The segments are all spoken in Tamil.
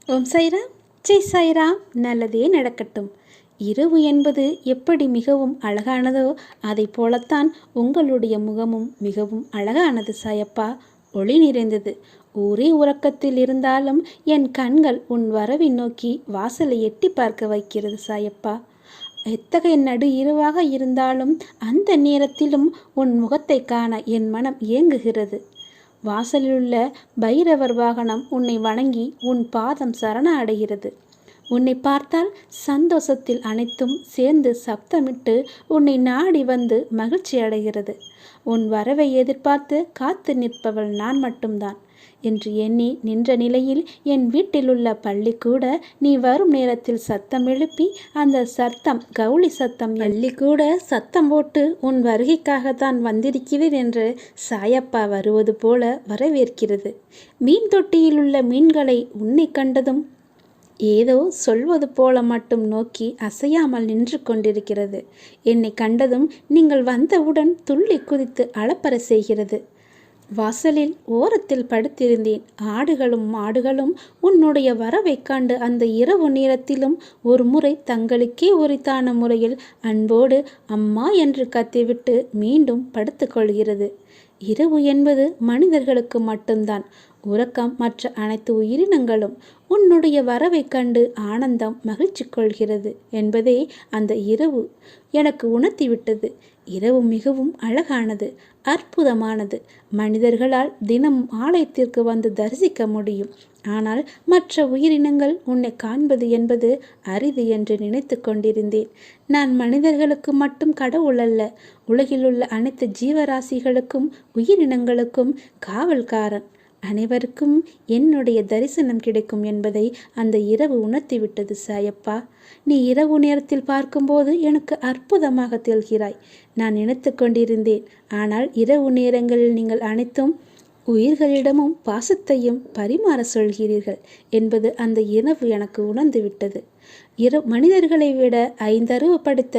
ஓம் சாய்ராம், ஜெய் சாய்ராம். நல்லதே நடக்கட்டும். இரவு என்பது எப்படி மிகவும் அழகானதோ அதை போலத்தான் உங்களுடைய முகமும் மிகவும் அழகானது சாயப்பா. ஒளி நிறைந்தது. ஊரே உறக்கத்தில் இருந்தாலும் என் கண்கள் உன் வரவை நோக்கி வாசலை எட்டி பார்க்க வைக்கிறது சாயப்பா. எத்தகைய நடு இரவாக இருந்தாலும் அந்த நேரத்திலும் உன் முகத்தை காண என் மனம் ஏங்குகிறது. வாசலிலுள்ள பைரவர் வாகனம் உன்னை வணங்கி உன் பாதம் சரண அடைகிறது. உன்னை பார்த்தால் சந்தோஷத்தில் அனைத்தும் சேர்ந்து சப்தமிட்டு உன்னை நாடி வந்து மகிழ்ச்சி அடைகிறது. உன் வரவை எதிர்பார்த்து காத்து நிற்பவள் நான் மட்டும்தான் என்று எண்ணி நின்ற நிலையில் என் வீட்டிலுள்ள பள்ளி கூட நீ வரும் நேரத்தில் சத்தம் எழுப்பி அந்த சத்தம் கவுளி சத்தம் பள்ளி கூட சத்தம் போட்டு உன் வருகைக்காகத்தான் வந்திருக்கிறேன் என்று சாயப்பா வருவது போல வரவேற்கிறது. மீன் தொட்டியில் உள்ள மீன்களை உன்னை கண்டதும் ஏதோ சொல்வது போல மட்டும் நோக்கி அசையாமல் நின்று கொண்டிருக்கிறது. என்னை கண்டதும் நீங்கள் வந்தவுடன் துள்ளி குதித்து அளப்பற செய்கிறது. வாசலில் ஓரத்தில் படுத்திருந்தேன். ஆடுகளும் மாடுகளும் உன்னுடைய வரவை கண்டு அந்த இரவு நேரத்திலும் ஒரு முறை தங்களுக்கே உரித்தான முறையில் அன்போடு அம்மா என்று கத்திவிட்டு மீண்டும் படுத்துக்கொள்கிறது. இரவு என்பது மனிதர்களுக்கு மட்டும்தான் உறக்கம். மற்ற அனைத்து உயிரினங்களும் உன்னுடைய வரவை கண்டு ஆனந்தம் மகிழ்ச்சி கொள்கிறது என்பதே அந்த இரவு எனக்கு உணர்த்திவிட்டது. இரவு மிகவும் அழகானது, அற்புதமானது. மனிதர்களால் தினம் ஆலயத்திற்கு வந்து தரிசிக்க முடியும். ஆனால் மற்ற உயிரினங்கள் உன்னை காண்பது என்பது அரிது என்று நினைத்து கொண்டிருந்தேன். நான் மனிதர்களுக்கு மட்டும் கடவுள் அல்ல, உலகிலுள்ள அனைத்து ஜீவராசிகளுக்கும் உயிரினங்களுக்கும் காவல்காரன். அனைவருக்கும் என்னுடைய தரிசனம் கிடைக்கும் என்பதை அந்த இரவு உணர்த்திவிட்டது சாயப்பா. நீ இரவு நேரத்தில் பார்க்கும்போது எனக்கு அற்புதமாக தெரிகிறாய். நான் நினைத்து கொண்டிருந்தேன். ஆனால் இரவு நேரங்களில் நீங்கள் அனைத்தும் உயிர்களிடமும் பாசத்தையும் பரிமாற சொல்கிறீர்கள் என்பது அந்த இரவு எனக்கு உணர்ந்து விட்டது. மனிதர்களை விட ஐந்தறிவு படுத்த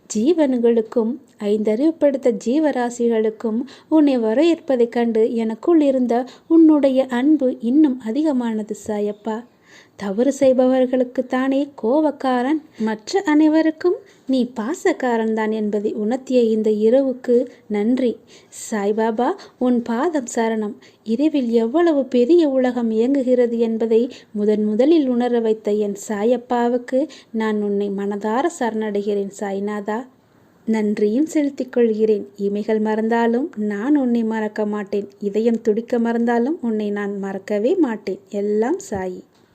ஜீவன்களுக்கும் ஐந்தறிவு படுத்த ஜீவராசிகளுக்கும் உன்னை வரவேற்பதைக் கண்டு எனக்குள் இருந்த உன்னுடைய அன்பு இன்னும் அதிகமானது சாயப்பா. தவறு செய்பவர்களுக்கு தானே கோபக்காரன், மற்ற அனைவருக்கும் நீ பாசக்காரன் தான் என்பதை உணர்த்திய இந்த இரவுக்கு நன்றி சாய்பாபா. உன் பாதம் சரணம். இரவில் எவ்வளவு பெரிய உலகம் இயங்குகிறது என்பதை முதலில் உணர வைத்த என் சாயப்பாவுக்கு நான் உன்னை மனதார சரணடைகிறேன் சாய்நாதா. நன்றியும் செலுத்திக் கொள்கிறேன். இமைகள் மறந்தாலும் நான் உன்னை மறக்க மாட்டேன். இதயம் துடிக்க மறந்தாலும் உன்னை நான் மறக்கவே மாட்டேன். எல்லாம் சாயி.